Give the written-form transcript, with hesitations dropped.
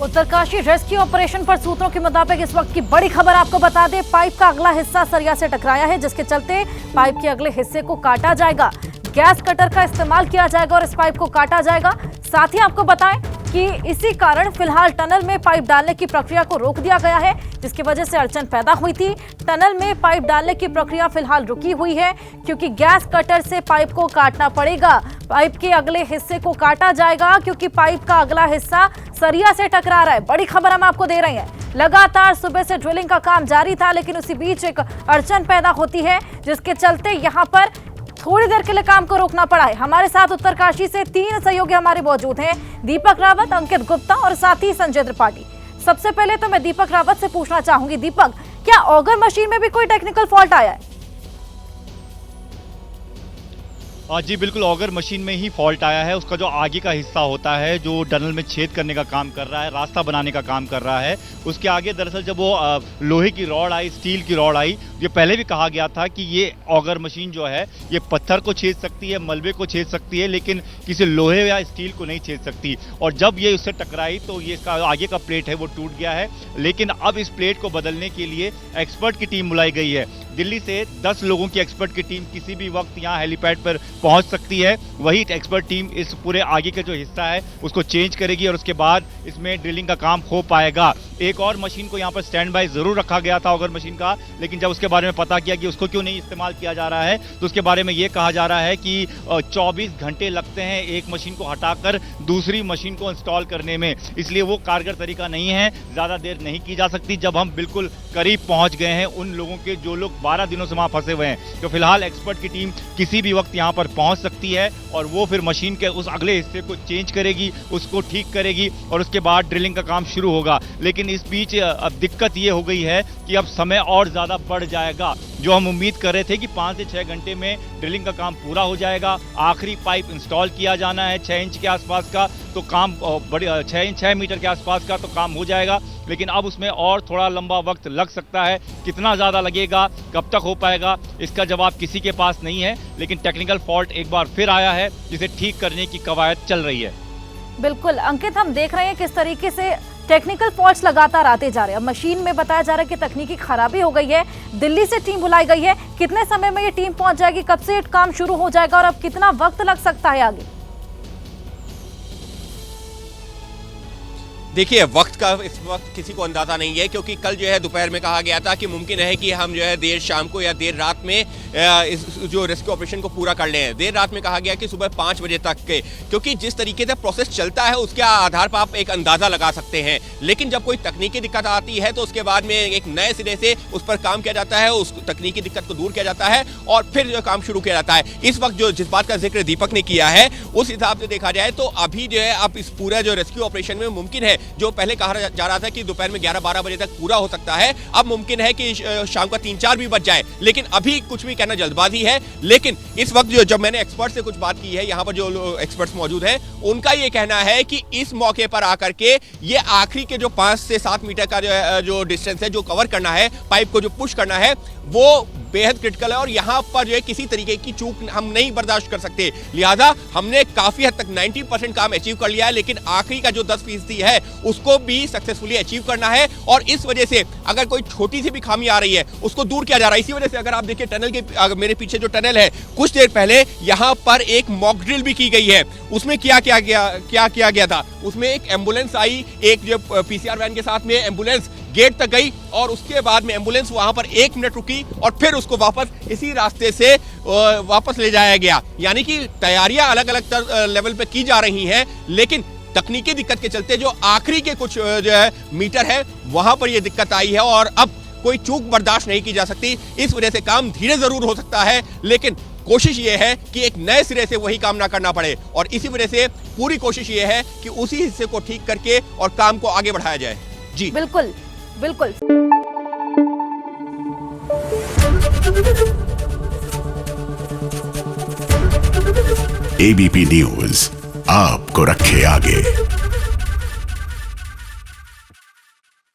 Uttarkashi rescue operation पर सूत्रों के मुताबिक इस वक्त की बड़ी खबर आपको बता दें। पाइप का अगला हिस्सा सरिया से टकराया है, जिसके चलते पाइप के अगले हिस्से को काटा जाएगा। गैस कटर का इस्तेमाल किया जाएगा और इस पाइप को काटा जाएगा। साथ ही आपको बताएं कि इसी कारण फिलहाल टनल में पाइप डालने की प्रक्रिया को रोक दिया गया है, जिसकी वजह से अड़चन पैदा हुई थी। टनल में पाइप डालने की प्रक्रिया फिलहाल रुकी हुई है, क्योंकि गैस कटर से पाइप को काटना पड़ेगा। पाइप के अगले हिस्से को काटा जाएगा, क्योंकि पाइप का अगला हिस्सा सरिया से टकरा रहा है। बड़ी खबर हम आपको दे रहे हैं। लगातार सुबह से ड्रिलिंग का काम जारी था, लेकिन उसी बीच एक अड़चन पैदा होती है, जिसके चलते यहाँ पर थोड़ी देर के लिए काम को रोकना पड़ा है। हमारे साथ उत्तरकाशी से 3 सहयोगी हमारे मौजूद हैं, दीपक रावत, अंकित गुप्ता और साथ ही संजय त्रिपाठी। सबसे पहले तो मैं दीपक रावत से पूछना चाहूंगी, दीपक, क्या ऑगर मशीन में भी कोई टेक्निकल फॉल्ट आया है? जी बिल्कुल, ऑगर मशीन में ही फॉल्ट आया है। उसका जो आगे का हिस्सा होता है, जो टनल में छेद करने का काम कर रहा है, रास्ता बनाने का काम कर रहा है, उसके आगे दरअसल जब वो लोहे की रॉड आई, स्टील की रॉड आई, ये पहले भी कहा गया था कि ये ऑगर मशीन जो है ये पत्थर को छेद सकती है, मलबे को छेद सकती है, लेकिन किसी लोहे या स्टील को नहीं छेद सकती। और जब ये उससे टकराई तो ये इसका आगे का प्लेट है वो टूट गया है। लेकिन अब इस प्लेट को बदलने के लिए एक्सपर्ट की टीम बुलाई गई है। दिल्ली से 10 लोगों की एक्सपर्ट की टीम किसी भी वक्त यहाँ हेलीपैड पर पहुंच सकती है। वही एक्सपर्ट टीम इस पूरे आगे का जो हिस्सा है उसको चेंज करेगी और उसके बाद इसमें ड्रिलिंग का काम हो पाएगा। एक और मशीन को यहाँ पर स्टैंड बाय जरूर रखा गया था ऑगर मशीन का, लेकिन जब उसके बारे में पता किया कि उसको क्यों नहीं इस्तेमाल किया जा रहा है, तो उसके बारे में ये कहा जा रहा है कि 24 घंटे लगते हैं एक मशीन को हटाकर दूसरी मशीन को इंस्टॉल करने में, इसलिए वो कारगर तरीका नहीं है, ज़्यादा देर नहीं की जा सकती। जब हम बिल्कुल करीब पहुँच गए हैं उन लोगों के जो लोग 12 दिनों से वहाँ फंसे हुए हैं, तो फिलहाल एक्सपर्ट की टीम किसी भी वक्त यहाँ पर पहुँच सकती है और वो फिर मशीन के उस अगले हिस्से को चेंज करेगी, उसको ठीक करेगी और उसके बाद ड्रिलिंग का काम शुरू होगा। लेकिन इस बीच अब दिक्कत ये हो गई है कि अब समय और ज़्यादा बढ़ जाएगा। जो हम उम्मीद कर रहे थे कि 5 से 6 घंटे में ड्रिलिंग का काम पूरा हो जाएगा, आखिरी पाइप इंस्टॉल किया जाना है 6 इंच के आसपास का, तो काम 6 मीटर के आसपास का तो काम हो जाएगा। लेकिन अब उसमें और थोड़ा लंबा वक्त लग सकता है। कितना ज़्यादा लगेगा, कब तक हो पाएगा, इसका जवाब किसी के पास नहीं है। लेकिन टेक्निकल फॉल्ट एक बार फिर आया है, जिसे ठीक करने की कवायद चल रही है। बिल्कुल अंकित, हम देख रहे हैं किस तरीके से टेक्निकल फॉल्ट्स लगातार आते जा रहे हैं। मशीन में बताया जा रहा है कि तकनीकी खराबी हो गई है। दिल्ली से टीम बुलाई गई है। कितने समय में ये टीम पहुंच जाएगी, कब से काम शुरू हो जाएगा और अब कितना वक्त लग सकता है आगे? देखिए, वक्त का इस वक्त किसी को अंदाजा नहीं है, क्योंकि कल जो है दोपहर में कहा गया था कि मुमकिन है कि हम जो है देर शाम को या देर रात में इस जो रेस्क्यू ऑपरेशन को पूरा कर लें। देर रात में कहा गया कि सुबह 5 बजे तक के, क्योंकि जिस तरीके से प्रोसेस चलता है उसके आधार पर आप एक अंदाजा लगा सकते हैं। लेकिन जब कोई तकनीकी दिक्कत आती है तो उसके बाद में एक नए सिरे से उस पर काम किया जाता है, उस तकनीकी दिक्कत को दूर किया जाता है और फिर जो काम शुरू किया जाता है। इस वक्त जो जिस बात का जिक्र दीपक ने किया है, उस हिसाब से देखा जाए तो अभी जो है अब इस पूरा जो रेस्क्यू ऑपरेशन में मुमकिन है, जो पहले कहा जा रहा था कि दोपहर में 11-12 बजे तक पूरा हो सकता है, अब मुमकिन है कि शाम का 3-4 भी बज जाए। लेकिन अभी कुछ भी कहना जल्दबाजी है। लेकिन इस वक्त जब मैंने एक्सपर्ट से कुछ बात की है, यहाँ पर जो एक्सपर्ट्स मौजूद हैं, उनका ये कहना है कि इस मौके पर आकर के ये आखिरी के जो 5 से 7 मीटर का जो डिस्टेंस है, जो कवर करना है, पाइप को जो पुश करना है, वो बेहद क्रिटिकल है और यहाँ पर जो है किसी तरीके की चूक हम नहीं बर्दाश्त कर सकते। लिहाजा हमने काफी हद तक 90% काम अचीव कर लिया है, लेकिन आखिरी का जो 10% है उसको भी सक्सेसफुली अचीव करना है। और इस वजह से अगर कोई छोटी सी भी खामी आ रही है उसको दूर किया जा रहा है। इसी वजह से अगर आप देखिए टनल के मेरे पीछे जो टनल है, कुछ देर पहले यहाँ पर एक मॉक ड्रिल भी की गई है। उसमें क्या किया गया था, उसमें एक एम्बुलेंस आई, एक जो PCR वैन के साथ में एम्बुलेंस गेट तक गई और उसके बाद में एम्बुलेंस वहां पर 1 मिनट रुकी और फिर उसको वापस इसी रास्ते से वापस ले जाया गया। यानी कि तैयारियां अलग अलग लेवल पे की जा रही हैं, लेकिन तकनीकी दिक्कत के चलते जो आखिरी के कुछ जो है मीटर है वहां पर यह दिक्कत आई है और अब कोई चूक बर्दाश्त नहीं की जा सकती। इस वजह से काम धीरे जरूर हो सकता है, लेकिन कोशिश ये है कि एक नए सिरे से वही काम ना करना पड़े और इसी वजह से पूरी कोशिश ये है कि उसी हिस्से को ठीक करके और काम को आगे बढ़ाया जाए। जी बिल्कुल बिल्कुल। एबीपी न्यूज आपको रखे आगे।